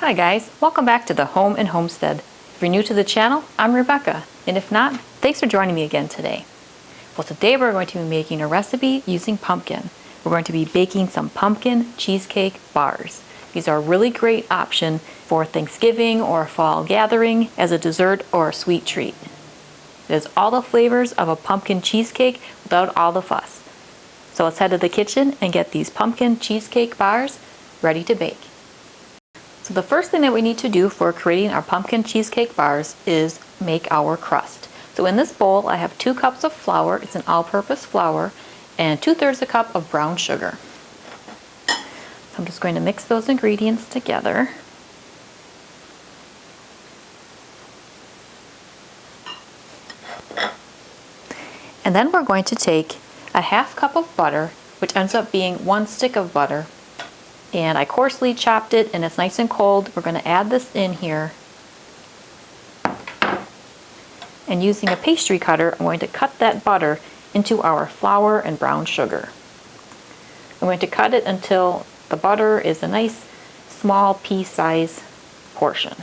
Hi guys, welcome back to the Home and Homestead. If you're new to the channel, I'm Rebecca, and if not, thanks for joining me again today. Well, today we're going to be making a recipe using pumpkin. We're going to be baking some pumpkin cheesecake bars. These are a really great option for Thanksgiving or a fall gathering as a dessert or a sweet treat. It has all the flavors of a pumpkin cheesecake without all the fuss. So let's head to the kitchen and get these pumpkin cheesecake bars ready to bake. So the first thing that we need to do for creating our pumpkin cheesecake bars is make our crust. So in this bowl I have 2 cups of flour, it's an all-purpose flour, and 2/3 a cup of brown sugar. So I'm just going to mix those ingredients together. And then we're going to take a 1/2 cup of butter, which ends up being 1 stick of butter. And I coarsely chopped it and it's nice and cold. We're going to add this in here. And using a pastry cutter, I'm going to cut that butter into our flour and brown sugar. I'm going to cut it until the butter is a nice small pea-size portion.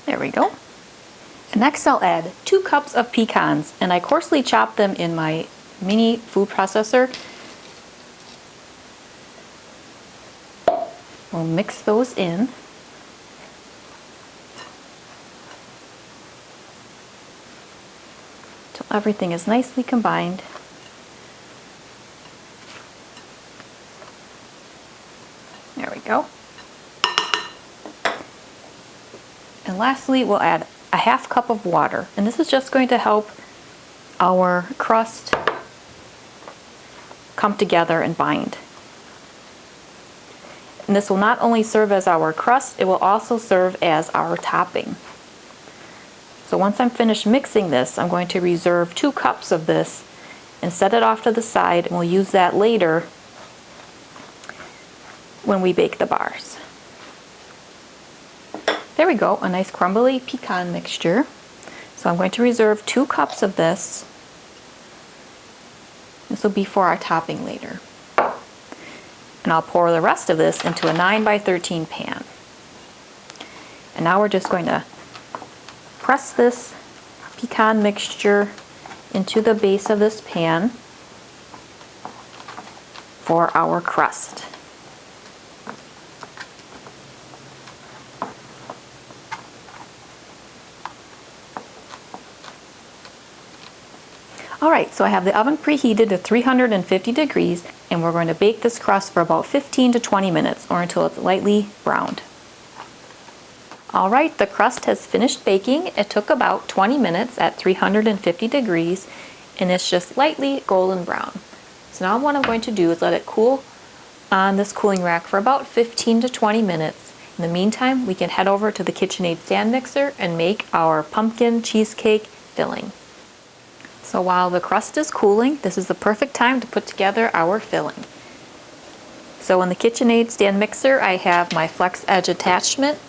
There we go. And next I'll add 2 cups of pecans, and I coarsely chopped them in my mini food processor. We'll mix those in. Till everything is nicely combined. There we go. And lastly, we'll add a 1/2 cup of water. And this is just going to help our crust come together and bind. And this will not only serve as our crust, it will also serve as our topping. So once I'm finished mixing this, I'm going to reserve 2 cups of this and set it off to the side, and we'll use that later when we bake the bars. There we go, a nice crumbly pecan mixture. So I'm going to reserve 2 cups of this. This will be for our topping later. And I'll pour the rest of this into a 9x13 pan. And now we're just going to press this pecan mixture into the base of this pan for our crust. Alright, so I have the oven preheated to 350 degrees, and we're going to bake this crust for about 15 to 20 minutes or until it's lightly browned. Alright, the crust has finished baking. It took about 20 minutes at 350 degrees, and it's just lightly golden brown. So now what I'm going to do is let it cool on this cooling rack for about 15 to 20 minutes. In the meantime, we can head over to the KitchenAid stand mixer and make our pumpkin cheesecake filling. So while the crust is cooling, this is the perfect time to put together our filling. So in the KitchenAid stand mixer, I have my flex edge attachment,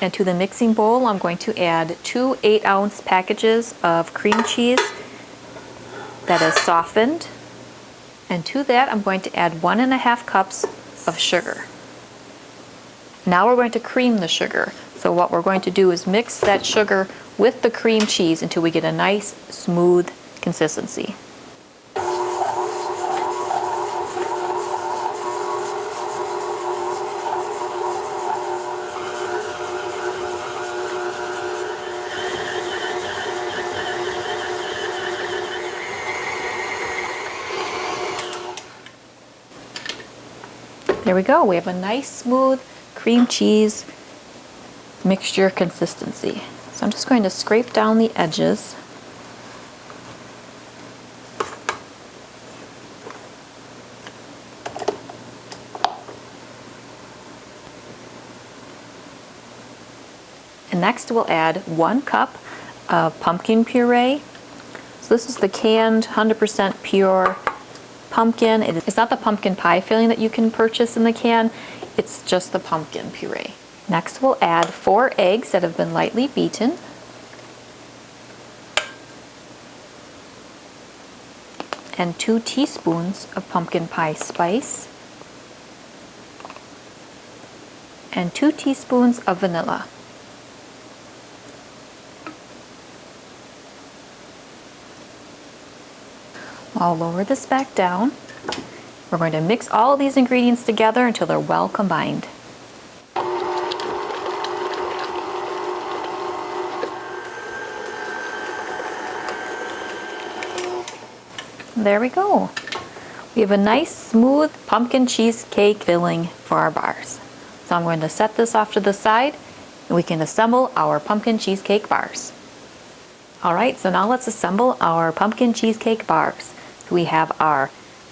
and to the mixing bowl I'm going to add 2 8-ounce packages of cream cheese that is softened, and to that I'm going to add 1.5 cups of sugar. Now we're going to cream the sugar. So what we're going to do is mix that sugar with the cream cheese until we get a nice smooth consistency. There we go. We have a nice smooth cream cheese mixture consistency. So I'm just going to scrape down the edges. And next we'll add 1 cup of pumpkin puree. So this is the canned 100% pure pumpkin. It's not the pumpkin pie filling that you can purchase in the can, it's just the pumpkin puree. Next we'll add 4 eggs that have been lightly beaten. And 2 teaspoons of pumpkin pie spice. And 2 teaspoons of vanilla. I'll lower this back down. We're going to mix all of these ingredients together until they're well combined. There we go. We have a nice smooth pumpkin cheesecake filling for our bars. So I'm going to set this off to the side and we can assemble our pumpkin cheesecake bars. Alright, so now let's assemble our pumpkin cheesecake bars. So we have our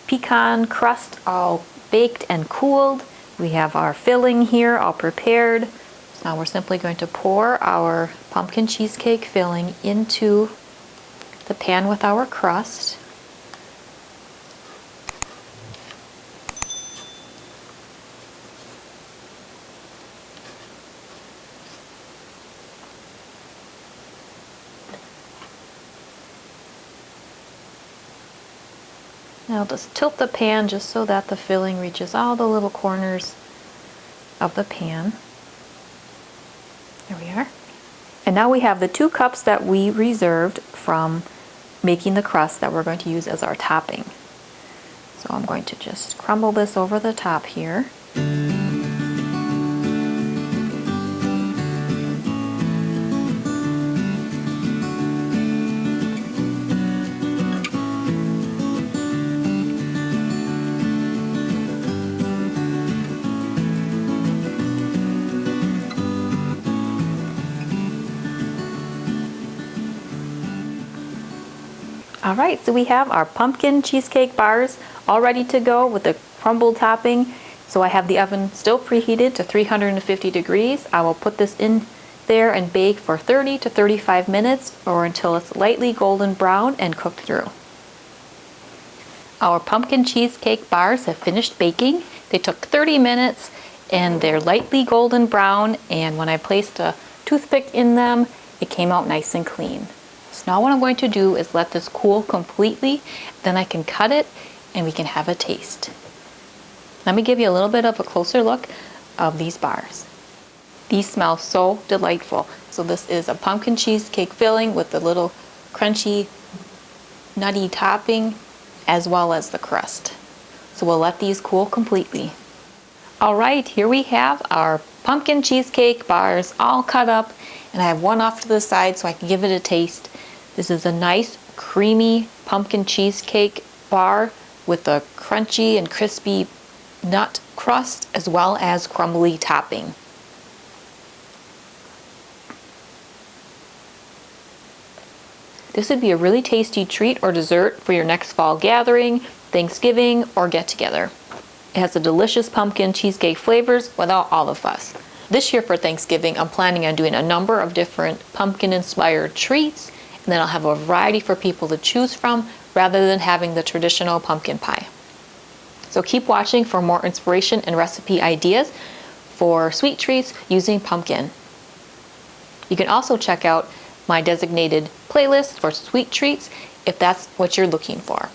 pecan crust all baked and cooled. We have our filling here all prepared. So now we're simply going to pour our pumpkin cheesecake filling into the pan with our crust. Now just tilt the pan just so that the filling reaches all the little corners of the pan. There we are. And now we have the 2 cups that we reserved from making the crust that we're going to use as our topping. So I'm going to just crumble this over the top here. Alright, so we have our pumpkin cheesecake bars all ready to go with the crumbled topping. So I have the oven still preheated to 350 degrees. I will put this in there and bake for 30 to 35 minutes or until it's lightly golden brown and cooked through. Our pumpkin cheesecake bars have finished baking. They took 30 minutes and they're lightly golden brown, and when I placed a toothpick in them, it came out nice and clean. So now what I'm going to do is let this cool completely, then I can cut it and we can have a taste. Let me give you a little bit of a closer look of these bars. These smell so delightful. So this is a pumpkin cheesecake filling with the little crunchy nutty topping as well as the crust. So we'll let these cool completely. Alright, here we have our pumpkin cheesecake bars all cut up, and I have one off to the side so I can give it a taste. This is a nice creamy pumpkin cheesecake bar with a crunchy and crispy nut crust as well as crumbly topping. This would be a really tasty treat or dessert for your next fall gathering, Thanksgiving, or get together. It has the delicious pumpkin cheesecake flavors without all the fuss. This year for Thanksgiving, I'm planning on doing a number of different pumpkin-inspired treats, and then I'll have a variety for people to choose from rather than having the traditional pumpkin pie. So keep watching for more inspiration and recipe ideas for sweet treats using pumpkin. You can also check out my designated playlist for sweet treats if that's what you're looking for.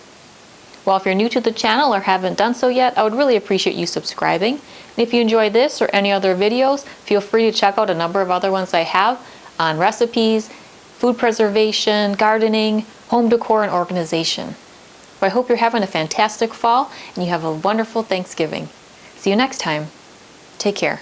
Well, if you're new to the channel or haven't done so yet, I would really appreciate you subscribing. And if you enjoy this or any other videos, feel free to check out a number of other ones I have on recipes, food preservation, gardening, home decor, and organization. So I hope you're having a fantastic fall and you have a wonderful Thanksgiving. See you next time. Take care.